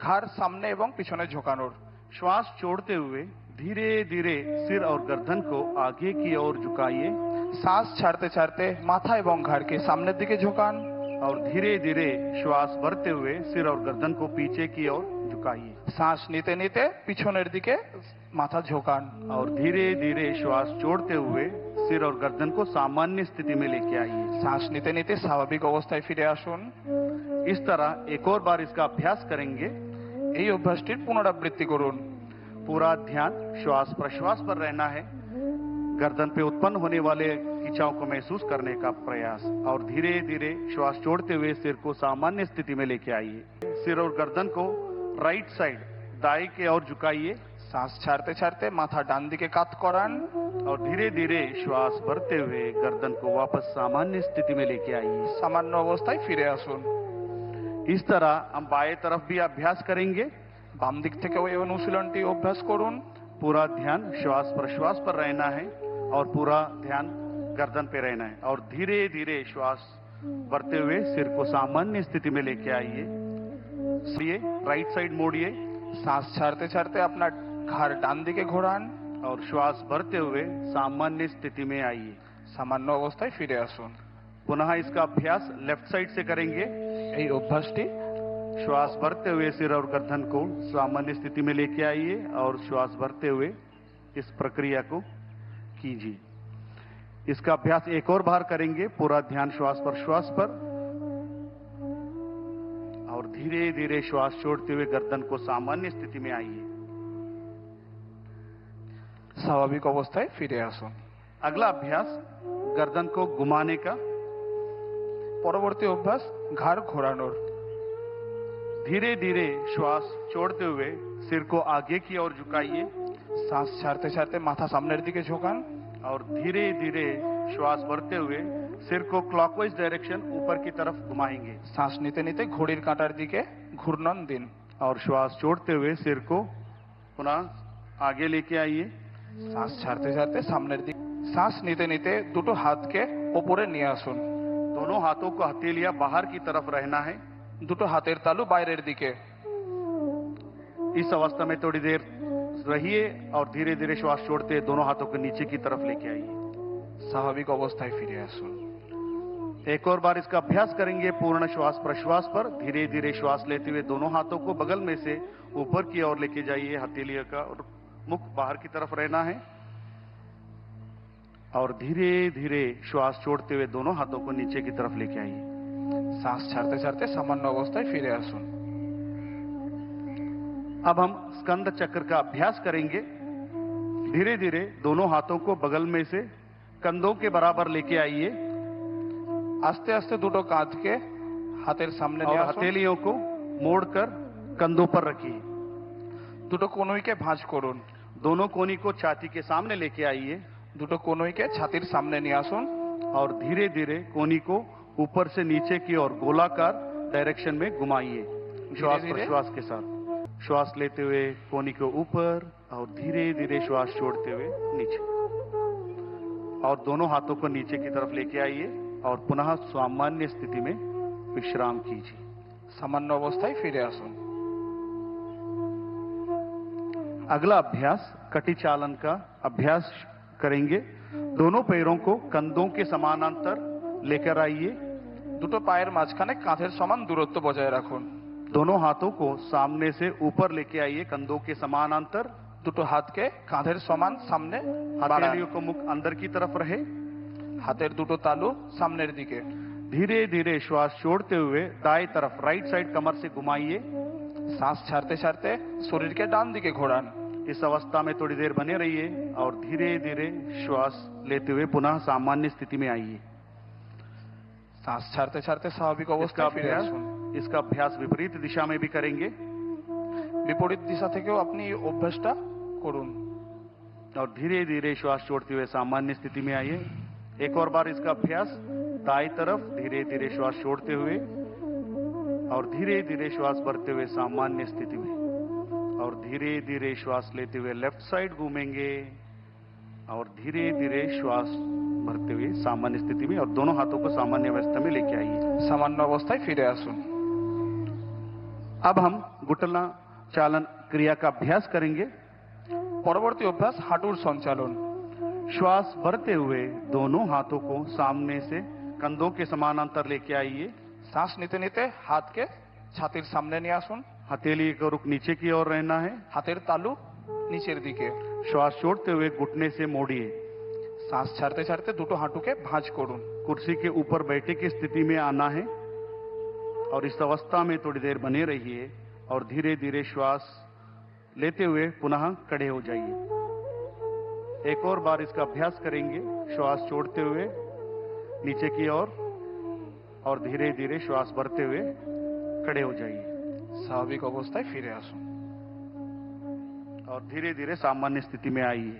ঘাড় সামনে এবং পিছনে ঝোঁকানোর। श्वास छोड़ते हुए धीरे धीरे सिर और गर्दन को आगे की ओर झुकाइए শ্বাস ছাড়তে ছাড়তে মাথা এবং ঘাড়কে সামনের দিকে ঝোঁকান। और धीरे धीरे श्वास भरते हुए सिर और गर्दन को पीछे की ओर झुकाइए শ্বাস নিতে নিতে পিছনের দিকে মাথা ঝোঁকান। और धीरे धीरे श्वास छोड़ते हुए सिर और गर्दन को सामान्य स्थिति में लेके आइए। শ্বাস নিতে নিতে স্বাভাবিক অবস্থায় ফিরে আসুন। इस तरह एक और बार इसका अभ्यास करेंगे। এই অভ্যাসটির পুনরাবৃত্তি করুন। पूरा ध्यान श्वास प्रश्वास पर रहना है। गर्दन पे उत्पन्न होने वाले खिंचाव को महसूस करने का प्रयास और धीरे धीरे श्वास छोड़ते हुए सिर को सामान्य स्थिति में लेके आइए। सिर और गर्दन को राइट साइड दाएं की ओर झुकाइए শ্বাস ছাড়তে ছাড়তে মাথা ডান দিকে কাত করান। और धीरे धीरे श्वास भरते हुए गर्दन को वापस सामान्य स्थिति में लेके आइए। সামান্য অবস্থায় ফিরে আসুন। इस तरह हम बाएं तरफ भी अभ्यास करेंगे। বাম দিক থেকেও এই অনুশীলনটি অভ্যাস করুন। पूरा ध्यान श्वास प्रश्वास पर रहना है और पूरा ध्यान गर्दन पे रहना है और धीरे धीरे श्वास भरते हुए सिर को सामान्य स्थिति में लेके आइए। राइट साइड मोड़िए শ্বাস ছাড়তে ছাড়তে আপনার ঘাড় ডান দিকে ঘোরান और श्वास भरते हुए सामान्य स्थिति में आइए। সামান্য অবস্থায় ফিরে আসুন। पुनः इसका अभ्यास लेफ्ट साइड से करेंगे। এই অভ্যাসটি श्वास भरते हुए सिर और गर्दन को सामान्य स्थिति में लेके आइए और श्वास भरते हुए इस प्रक्रिया को कीजिए। इसका अभ्यास एक और बार करेंगे। पूरा ध्यान श्वास प्रश्वास पर और धीरे धीरे श्वास छोड़ते हुए गर्दन को सामान्य स्थिति में आइए। স্বাভাবিক অবস্থায় ফিরে আসুন। अगला अभ्यास गर्दन को घुमाने का। পরবর্তী অভ্যাস ঘাড় ঘোরানোর। धीरे धीरे श्वास छोड़ते हुए सिर को आगे की ओर झुकाइए শ্বাস ছাড়তে ছাড়তে মাথা সামনের দিকে ঝোঁকান और धीरे धीरे श्वास भरते हुए सिर को क्लॉकवाइज डायरेक्शन ऊपर की तरफ घुमाएंगे। শ্বাস নিতে নিতে ঘড়ির কাঁটার দিকে ঘূর্ণন দিন। और श्वास छोड़ते हुए सिर को पुनः आगे लेके आइए। শ্বাস ছাড়তে ছাড়তে সামনের দিকে। শ্বাস নিতে নিতে দুটো হাতকে ওপরে নিয়ে আসুন। दोनों हाथों को हथेलियां बाहर की तरफ रहना है। দুটো হাতের তালু বাইরের দিকে। इस अवस्था में थोड़ी देर रहिए और धीरे धीरे श्वास छोड़ते दोनों हाथों को नीचे की तरफ लेके आइए। স্বাভাবিক অবস্থায় ফিরে আসুন। एक और बार इसका अभ्यास करेंगे। पूर्ण श्वास प्रश्वास पर धीरे धीरे श्वास लेते हुए दोनों हाथों को बगल में से ऊपर की ओर लेके जाइए। हथेलियों का और मुख बाहर की तरफ रहना है और धीरे धीरे श्वास छोड़ते हुए दोनों हाथों को नीचे की तरफ लेके आइए। শ্বাস ছাড়তে ছাড়তে সামান্য অবস্থায় ফিরে আসুন। अब हम स्कंद चक्र का अभ्यास करेंगे। धीरे धीरे दोनों हाथों को बगल में से कंधों के बराबर लेके आइए আস্তে আস্তে দুটো কাঁধকে হাতের সামনে और নিয়ে আসুন। हथेलियों को मोड़कर कंधों पर रखिए। দুটো কনুইকে ভাঁজ করুন। दोनों कोनी को छाती के सामने लेके आइए দুটো কনুইকে ছাতির সামনে নিয়ে আসুন और धीरे धीरे कोनी को ऊपर से नीचे की ओर गोलाकार डायरेक्शन में घुमाइए श्वास धीरे-धीरे। प्रश्वास के साथ। श्वास लेते हुए कोनी को ऊपर और धीरे धीरे श्वास छोड़ते हुए नीचे और दोनों हाथों को नीचे की तरफ लेके आइए और पुनः सामान्य स्थिति में विश्राम कीजिए। সামান্য অবস্থায় ফিরে আসুন। अगला अभ्यास कटी चालन का अभ्यास करेंगे। दोनों पैरों को कंधों के समानांतर लेकर आइए। দুটো পায়ের মাঝখানে কাঁধের সমান দূরত্ব বজায় রাখুন। दोनों हाथों को सामने से ऊपर लेके आइए कंधों के समानांतर। দুটো হাতকে কাঁধের সমান সামনে বাড়ান। हथेलियों को मुख अंदर की तरफ रहे। হাতের দুটো তালু সামনের দিকে। धीरे धीरे श्वास छोड़ते हुए दाएं तरफ राइट साइड कमर से घुमाइए। শ্বাস ছাড়তে ছাড়তে শরীরকে ডান দিকে ঘোরান। इस अवस्था में थोड़ी देर बने रहिए और धीरे धीरे श्वास लेते हुए पुनः सामान्य स्थिति में आइए। শ্বাস ছাড়তে ছাড়তে স্বাভাবিক इसका অবস্থায় ফিরে अभ्यास আসুন। इसका अभ्यास विपरीत दिशा में भी करेंगे বিপরীত দিশা থেকেও আপনি এই অভ্যাসটা করুন। और धीरे धीरे श्वास छोड़ते हुए सामान्य स्थिति में आइए। एक और बार इसका अभ्यास दाएं तरफ धीरे धीरे श्वास छोड़ते हुए और धीरे धीरे श्वास भरते हुए सामान्य स्थिति में और धीरे धीरे श्वास लेते हुए लेफ्ट साइड घूमेंगे और धीरे धीरे श्वास भरते हुए सामान्य स्थिति में और दोनों हाथों को सामान्य अवस्था में लेके आइए। সামান্য অবস্থায় ফিরে আসুন। अब हम घुटना चालन क्रिया का अभ्यास करेंगे। পরবর্তী অভ্যাস হাঁটুর সঞ্চালন। श्वास भरते हुए दोनों हाथों को सामने से कंधों के समानांतर लेके आइए। শ্বাস নিতে নিতে হাতকে ছাতির সামনে নিয়ে আসুন। हथेली का रुख नीचे की ओर रहना है। হাতের তালু নিচের দিকে। श्वास छोड़ते हुए घुटने से मोड़िए। শ্বাস ছাড়তে ছাড়তে দুটো হাঁটুকে ভাঁজ করুন। कुर्सी के ऊपर बैठे की स्थिति में आना है और इस अवस्था में थोड़ी देर बने रहिए और धीरे धीरे श्वास लेते हुए पुनः खड़े हो जाइए। एक और बार इसका अभ्यास करेंगे। श्वास छोड़ते हुए नीचे की ओर और धीरे धीरे श्वास भरते हुए खड़े हो जाइए স্বাভাবিক অবস্থায় ফিরে আসুন। और धीरे धीरे सामान्य स्थिति में आइए।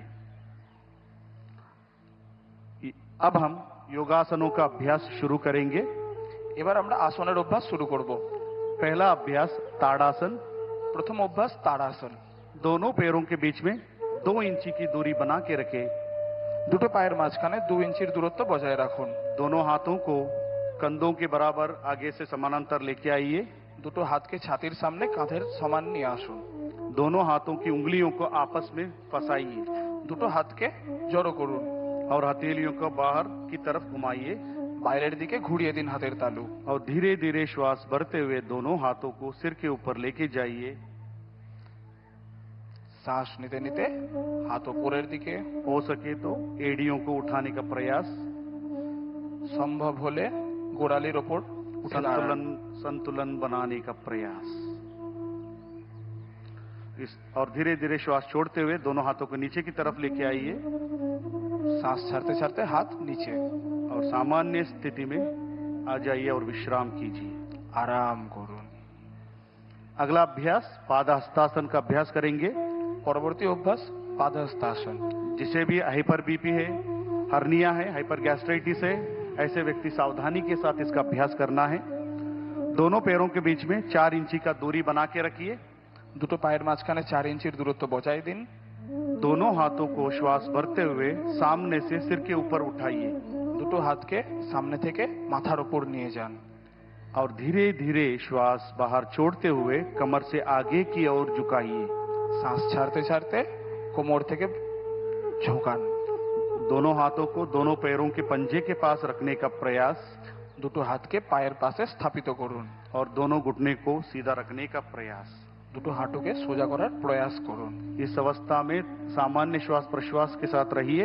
अब हम योगासनों का अभ्यास शुरू करेंगे। এবার আমরা আসনের অভ্যাস শুরু করব। पहला अभ्यास ताड़ासन। প্রথম অভ্যাস তাড়াসন। दोनों पैरों के बीच में 2 इंची की दूरी बना के रखें। দুটো পায়ের মাঝখানে 2 ইঞ্চির দূরত্ব বজায় রাখুন। दोनों हाथों को कंधों के बराबर आगे से समानांतर लेके आइए। দুটো হাতকে ছাতির সামনে কাঁধের সমান নিয়ে আসুন। दोनों हाथों की उंगलियों को आपस में फंसाइए দুটো হাতকে জড়ো করুন। और हथेलियों को बाहर की तरफ घुमाइए বাইরের দিকে ঘুরিয়ে দিন হাতের তালু। और धीरे धीरे श्वास भरते हुए दोनों हाथों को सिर के ऊपर लेके जाइए। শ্বাস নিতে নিতে হাত উপরের দিকে, हो सके तो एड़ियों को उठाने का प्रयास। সম্ভব হলে গোড়ালির ওপর উঠে দাঁড়ান। संतुलन बनाने का प्रयास। और धीरे धीरे श्वास छोड़ते हुए दोनों हाथों को नीचे की तरफ लेके आइए শ্বাস ছাড়তে ছাড়তে হাত নিচে। और सामान्य स्थिति में आ जाइए और विश्राम कीजिए। आराम করুন। अगला अभ्यास पादहस्तासन का अभ्यास करेंगे। পরবর্তী অভ্যাস পাদহস্তাসন। जिसे भी हाइपर बीपी है, हर्निया है, हाइपर गैस्ट्राइटिस है, ऐसे व्यक्ति सावधानी के साथ इसका अभ्यास करना है। दोनों पैरों के बीच में 4 इंची का दूरी बना के रखिए। দুটো পায়ের মাঝখানে 4 ইঞ্চির দূরত্ব বজায় দিন। दोनों हाथों को श्वास भरते हुए सामने से सिर के ऊपर उठाइए দুটো হাতকে সামনে থেকে মাথার উপর নিয়ে যান। और धीरे धीरे श्वास बाहर छोड़ते हुए कमर से आगे की ओर झुकाइए। শ্বাস ছাড়তে ছাড়তে কোমর থেকে ঝোঁকান। दोनों हाथों को दोनों पैरों के पंजे के पास रखने का प्रयास দুটো হাতকে পায়ের পাশে স্থাপিত করুন। और दोनों घुटने को सीधा रखने का प्रयास। দুটো হাঁটুকে সোজা করার প্রয়াস করুন। इस अवस्था में सामान्य श्वास प्रश्वास के साथ रहिए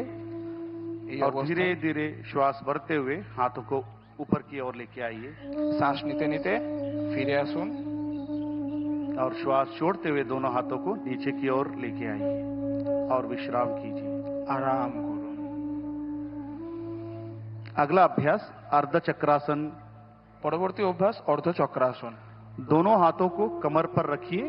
এই और অবস্থায় धीरे धीरे श्वास भरते हुए हाथों को ऊपर की ओर लेके आइए শ্বাস নিতে নিতে ফিরে আসুন। और श्वास छोड़ते हुए दोनों हाथों को नीचे की ओर लेके आइए और विश्राम कीजिए। আরাম করুন। अगला अभ्यास अर्ध चक्रासन। পরবর্তী অভ্যাস অর্ধচক্রাসন। दोनों हाथों को कमर पर रखिए